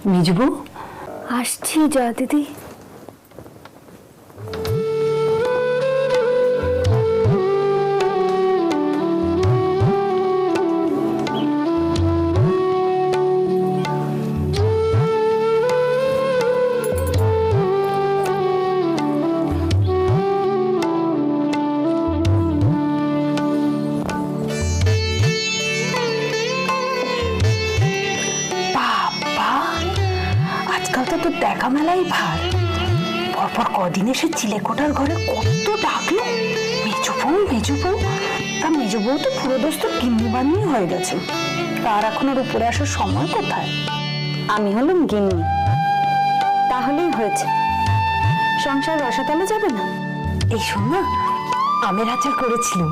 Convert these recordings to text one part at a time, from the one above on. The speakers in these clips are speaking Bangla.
মিজবু আসছি জয়া দিদি। তো দেখা মেলাই ভার, পরপর কদিন এসে চিলেকোটার ঘরে কত ডাকলো মেজো বউ মেজো বউ। তা মেজো বউ তো পুরো দোস্ত গিন্নি বানিয়ে হয়ে গেছে, তার এখন আর উপরে আসার সময় কোথায়? আমি হলাম গিন্নি, তাহলেই হয়েছে, সংসার রসাতলে যাবে না। এই শোন না, আমের আচার করেছিলাম,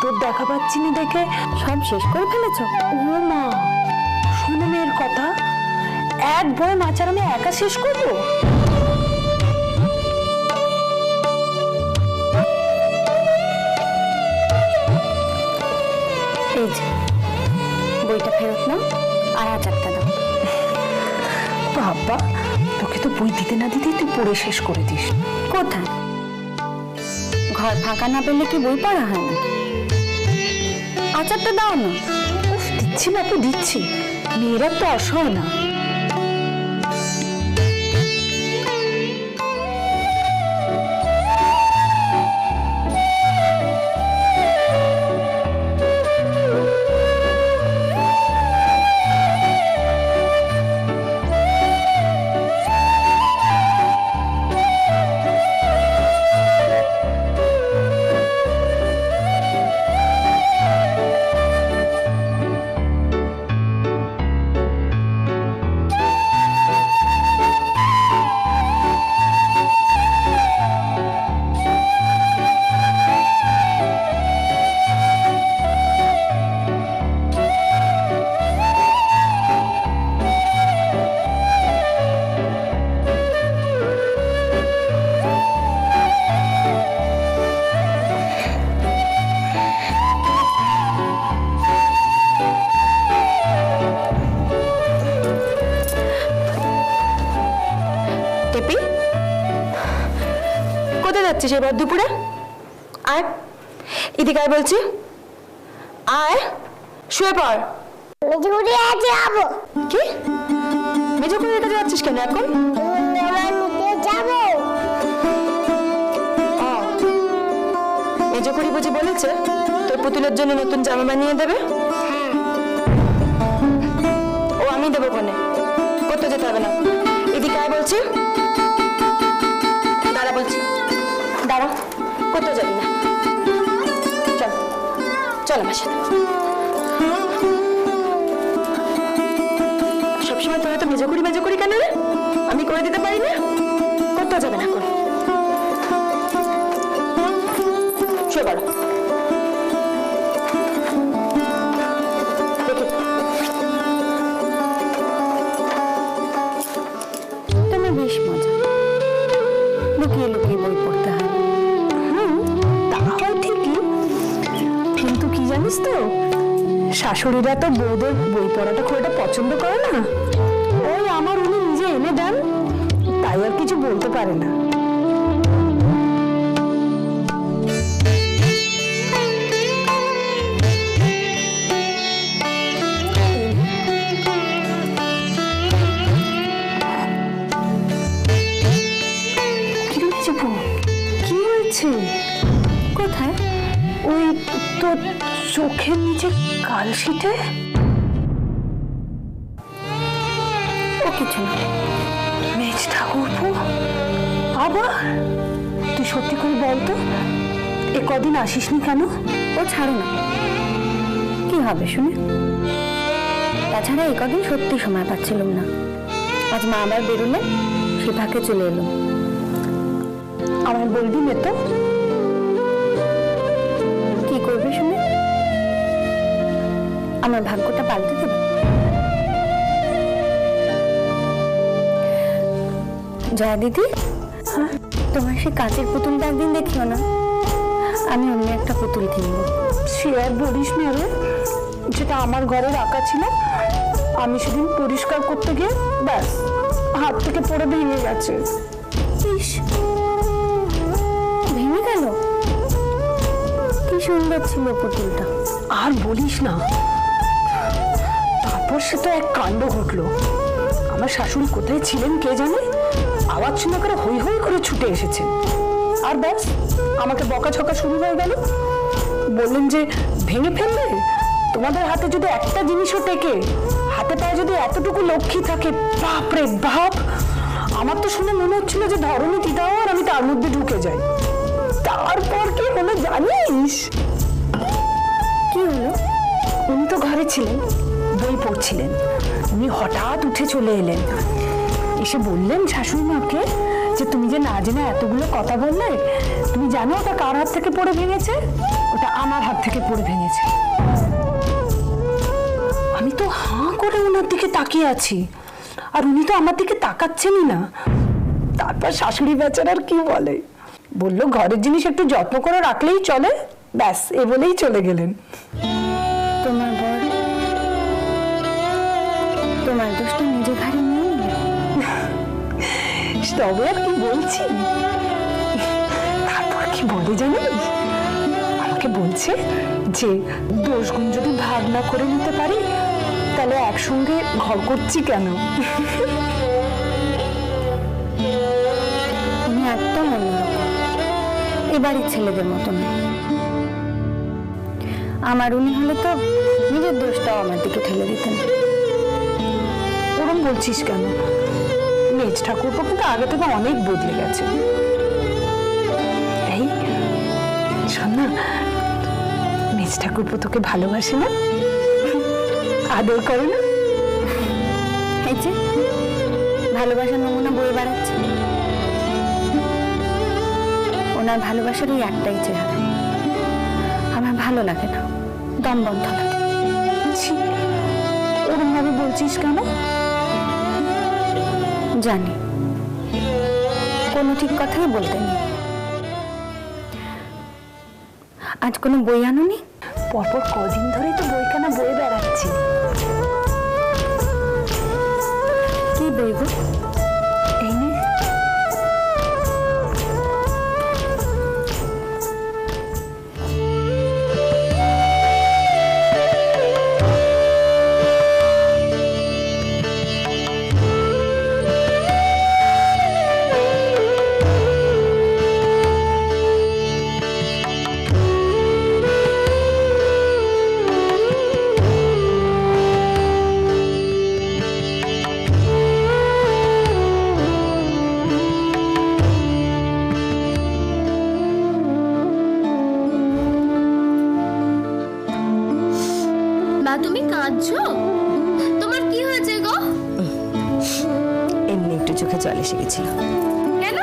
তোর দেখা পাচ্ছি না দেখে সব শেষ করে ফেলেছ? ও মা, শোনো মেয়ের কথা, এক বয়ম আচার আমি একা শেষ করবো? এই যে বইটা ফেরত নাও আর আচারটা দাও। বাবা, তোকে তো বই দিতে না দিতে তুই পড়ে শেষ করে দিস। কোথায়? ঘর ফাঁকা না পেলে কি বই পড়া হয় না? আচারটা দাও না। উফ, দিচ্ছি বাপু দিচ্ছি, মেয়েরা তো অসহায় না। কোথায় যাচ্ছিস এবার দুপুরে? আয় এদিকে আয় বলছি, আয় শুয়ে পড়। মেজুকুড়ি আছে যাবো। কি মেজুকুড়ির কাছে যাচ্ছিস কেন এখন? নিতে যাবো। মেজুকুড়ি বুঝি বলেছে তোর পুতুলের জন্য নতুন জামা বানিয়ে দেবে? ও আমি দেবো কোনে, করতে যেতে হবে না। এদিকে আয় বলছি, দাঁড়া বলছি, দাঁড়া, কোথাও যাবি না, চল চল আমার সাথে। সবসময় তোরা তো মেজো করি কেন রে? আমি করে দিতে পারি না? কোথাও যাবে না, করে শুয়ে পড়ো। তোমার বেশ মজা, লুকিয়ে লুকিয়ে বই পড়তে হয়। তা হয় ঠিকই, কিন্তু কি জানিস তো, শাশুড়িরা তো বউদের বই পড়াটা খুব একটা পছন্দ করে না। ওই আমার উনি নিজে এনে দেন, তাই আর কিছু বলতে পারে না। কি হয়েছে? কোথায়? ওই তো চোখের নিচে কালশিটে। ও কিছু না। মেজ ঠাকুরপো আবার? তুই সত্যি করে বলতো, এ কদিন আসিসনি কেন? ও ছাড়ো না, কি হবে শুনে। তাছাড়া এ কদিন সত্যি সময় পাচ্ছিলাম না, আজ মা আবার বেরোলেন, সে ফাঁকে চলে এলো। আমায় বলবি না তো? কি করবে শুনে? আমার ভাগ্যটা পাল্টে দেবে। জয়া দিদি, তোমার সে কাঁচের পুতুলটা একদিন দেখিও না, আমি অন্য একটা পুতুল কিনবো। সে আর বলিস না রে, যেটা আমার ঘরে রাখা ছিল আমি সেদিন পরিষ্কার করতে গিয়ে ব্যাস হাত থেকে পড়ে ভেঙে গেছে। ইস, ভেঙে গেল? কি সুন্দর ছিল পুতুলটা। আর বলিস না, তারপর সে তো এক কাণ্ড ঘটলো। আমার শাশুড়ি কোথায় ছিলেন কে জানে, আওয়াজ শুনে করে হই হই করে ছুটে এসেছেন। আর ব্যাস আমাকে বকাঝকা শুরু হয়ে গেল। বললেন যে ভেঙে ফেলবে, তোমাদের হাতে যদি একটা জিনিসও টেকে, হাতে পায়ে যদি এতটুকু লক্ষ্মী থাকে, বাপ রে বাপ। আমার তো শুনে মনে হচ্ছিল যে ধরনী দিদাও আর আমি তার মধ্যে ঢুকে যাই। তারপর কি হলো জানিস? কি হলো? উনি তো ঘরে ছিলেন, বই পড়ছিলেন। উনি হঠাৎ উঠে চলে এলেন, এসে বললেন শাশুড়ি মাকে যে তুমি যে না জেনে এতগুলো কথা বললে, তুমি জানো ওটা কার হাত থেকে পড়ে ভেঙেছে? ওটা আমার হাত থেকে পড়ে ভেঙেছে। আমি তো হাঁ করে ওনার দিকে তাকিয়ে আছি, আর উনি তো আমার দিকে তাকাচ্ছেনই না। তারপর শাশুড়ি বেচারার কি বলে, বললো ঘরের জিনিস একটু যত্ন করে রাখলেই চলে, ব্যাস এ বলেই চলে গেলেন। তোমার বর তোমার দোষটা নিজে ঘাড়ে নিয়ে নিল। তবে আর কি বলছি। তারপর কি বলে জানিস, আমাকে বলছে যে দোষগুণ যদি ভাগ না করে নিতে পারি তাহলে একসঙ্গে ঘর করছি কেন। উনি একদম অন্যরকম, এবারের ছেলেদের মতো নয়। আমার উনি হলে তো নিজের দোষটাও আমার দিকে ঠেলে দিতেন। ওরম বলছিস কেন? মেজ ঠাকুরপো কিন্তু আগে থেকে অনেক বদলে গেছে। এই শোন না, মেজ ঠাকুরপো তোকে ভালোবাসে না, আদর করে না? এই যে ভালোবাসার নমুনা বয়ে বেড়াচ্ছে। ওনার ভালোবাসার ওই একটাই চেহারা, আমার ভালো লাগে না, দম বন্ধ লাগে। ওরম ভাবে বলছিস কেন? জানি কোনো ঠিক কথাই বলতে নেই। আজ কোনো বই আনোনি? পরপর কদিন ধরেই তো বইখানা বয়ে বেড়াচ্ছি। কি বই গো? এই নে। তুমি কাঁদছো? তোমার কি হয়েছে গো? এমনি একটু চোখে জল এসে গেছিল। কেন?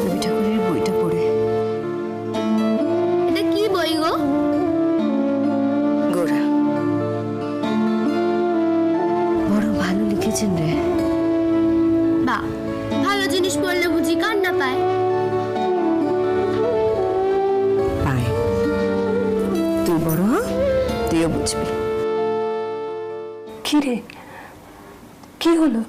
রবি ঠাকুরের বইটা পড়ে। এটা কি বই গো? গোরা বড় ভালো লিখেছেন রে। বা ভালো জিনিস পড়লে বুঝি কান্না পায়? পায়, তুই বড় হ, তুইও বুঝবি। কি রে, কি হলো?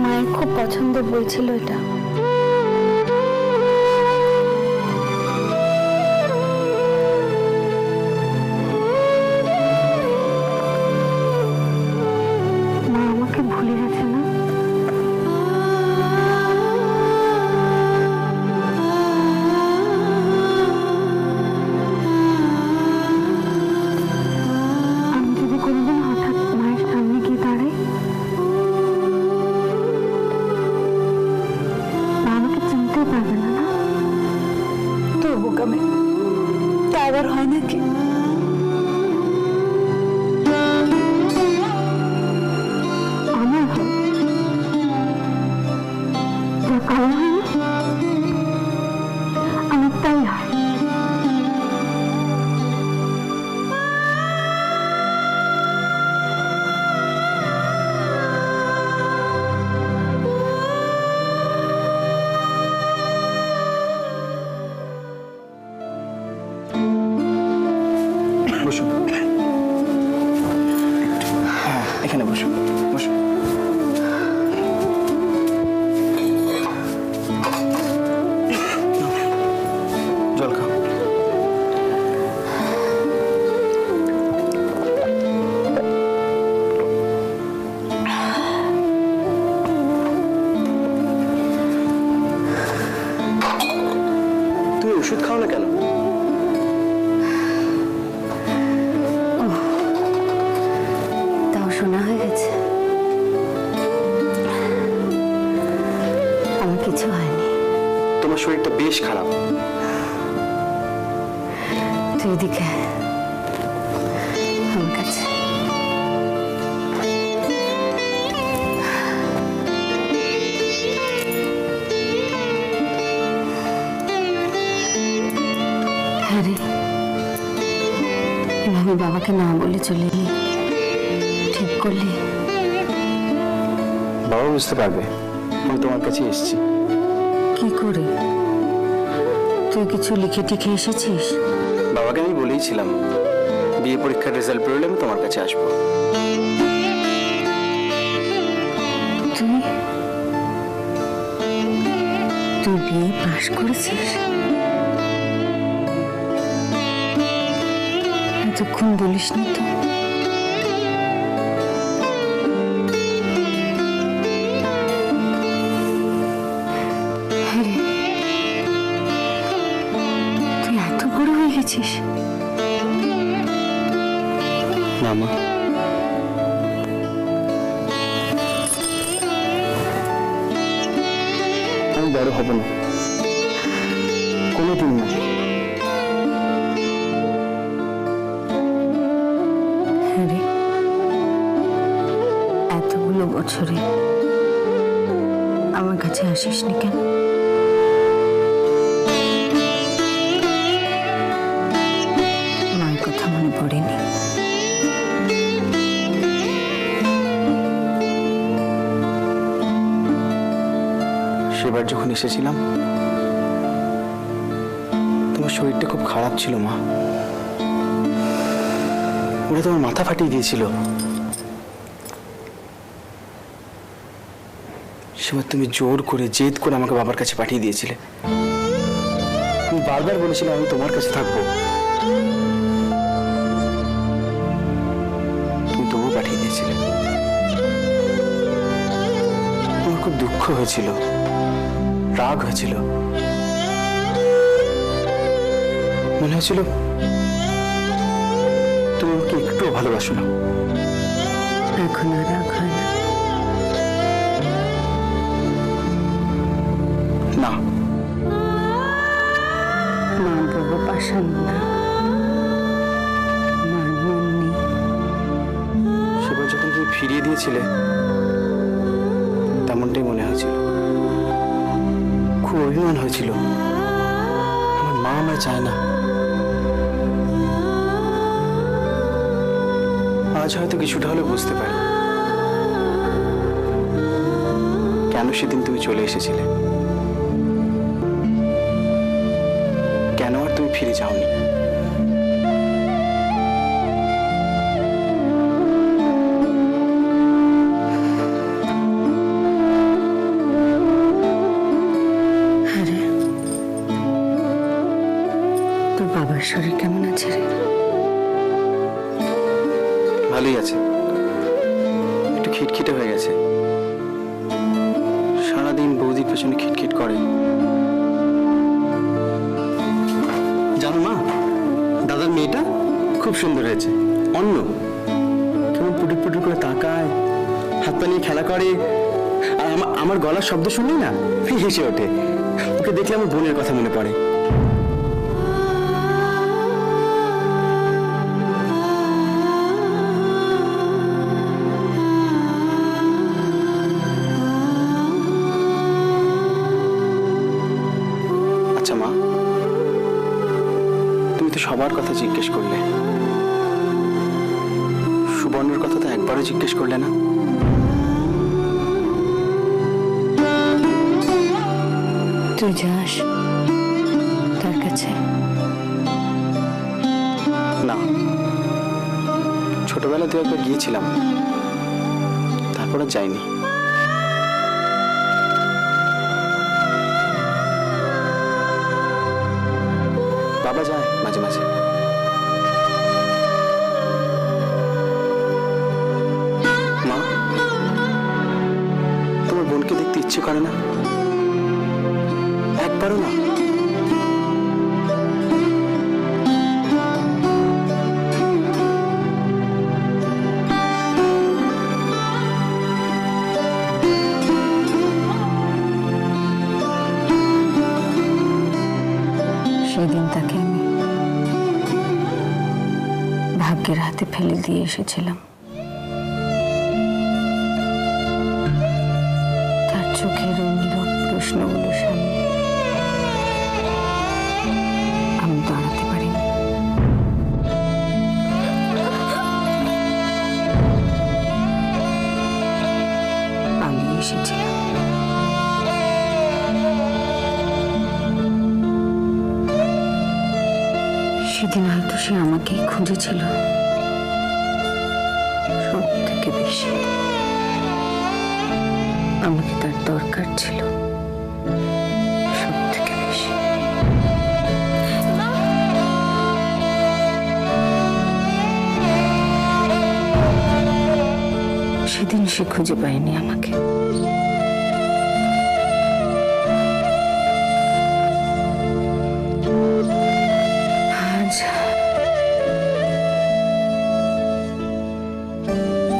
মায়ের খুব পছন্দের বই ছিল এটা। মা আমাকে ভুলে গেছে না? আমি যদি কোনোদিন হঠাৎ মায়ের সামনে গিয়ে দাঁড়াই, মা আমাকে চিনতেও পারবে না। না তোর বোকামে তা আবার হয় নাকি? আমার হয়, যা কারো হয় না, আমার তাই হয়। জল খাও। তুমি ওষুধ খাও না কেন? তাও শোনা হয়ে গেছে। আমার কিছু হয়নি। তোমার শরীরটা বেশ খারাপ। তুই এদিকে আয়, আমার কাছে। হ্যাঁ রে, এভাবে বাবাকে না বলে চলে এলি, ঠিক করলি? বাবা বুঝতে পারবে আমি তোমার কাছে এসেছি। কি করে? তুই কিছু লিখে টিখে এসেছিস? বাবাকে আমি বলেইছিলাম বিয়ে পরীক্ষার রেজাল্ট বেরোলে আমি তোমার কাছে আসবো। তুই তুই বিয়ে পাশ করেছিস? এতক্ষণ বলিসনি তো। আরে, তুই এত বড় হয়ে গেছিস? না মা, আমি বড় হব না, কোনোদিন না। আরে, এতগুলো বছরে আমার কাছে আসিসনি কেন? মায়ের কথা মনে পড়েনি? সেবার যখন এসেছিলাম তোমার শরীরটা খুব খারাপ ছিল মা। ওরা তোমার মাথা ফাটিয়ে দিয়েছিল। সেবার তুমি জোর করে জেদ করে আমাকে বাবার কাছে পাঠিয়ে দিয়েছিলে। তুমি বারবার বলেছিলে আমি তোমার কাছে থাকবো, তুমি তবুও পাঠিয়ে দিয়েছিলে। আমার খুব দুঃখ হয়েছিল, রাগ হয়েছিল। মনে হয়েছিল তুমি আমাকে একটুও ভালোবাসো না। এখন আর রাগ হয় না? না, মা বড় পাষাণ না, মার মন নেই। সেবার যখন তুমি ফিরিয়ে দিয়েছিলে তেমনটাই মনে হয়েছিল। খুব অভিমান হয়েছিল, আমার মা আমায় চায় না। আজ হয়তো কিছুটা হলে বুঝতে পারি কেন সেদিন তুমি চলে এসেছিলে, কেন আর তুমি ফিরে যাওনি। আরে, তোর বাবার শরীর কেমন আছে রে? ভালোই আছে, একটু খিটখিটে হয়ে গেছে। সারাদিন বৌদির পেছনে খিটখিট করে। জানো মা, দাদার মেয়েটা খুব সুন্দর হয়েছে। অন্য কেমন পুটুর পুটুর করে তাকায়, হাত পা নিয়ে খেলা করে, আর আমার গলার শব্দ শুনলেই না হেসে ওঠে। ওকে দেখলে আমার বোনের কথা মনে পড়ে। আচ্ছা মা, তুমি তো সবার কথা জিজ্ঞেস করলে, সুবর্ণের কথা তো একবারও জিজ্ঞেস করলে না। তুই যাস তার কাছে? না, ছোটবেলায় দু একবার গিয়েছিলাম, তারপর আর যাইনি। ভাবা যায় মাঝে মাঝে। মা, তোমার বোনকে দেখতে ইচ্ছে করে না? একবারও না? সেদিন তাকে আমি ভাগ্যের হাতে ফেলে দিয়ে এসেছিলাম। তার চোখের ওই নীরব প্রশ্নগুলোর সামনে আমি দাঁড়াতে পারিনি। পালিয়ে এসেছিলাম। সেদিন হয়তো সে আমাকেই খুঁজেছিল সব থেকে বেশি। আমাকে তার দরকার ছিল সব থেকে বেশি। সেদিন সে খুঁজে পায়নি আমাকে।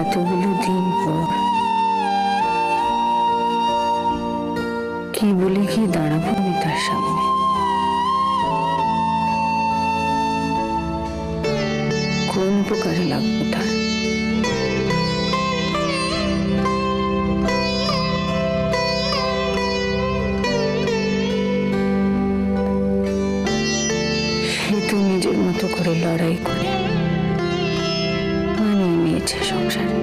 এতগুলো দিন পর কি বলে কি দাঁড়াবো আমি তার সামনে? কোন উপকারে লাগবো তার? সে তো নিজের মতো করে লড়াই করে মানিয়ে নিয়েছে সংসারে।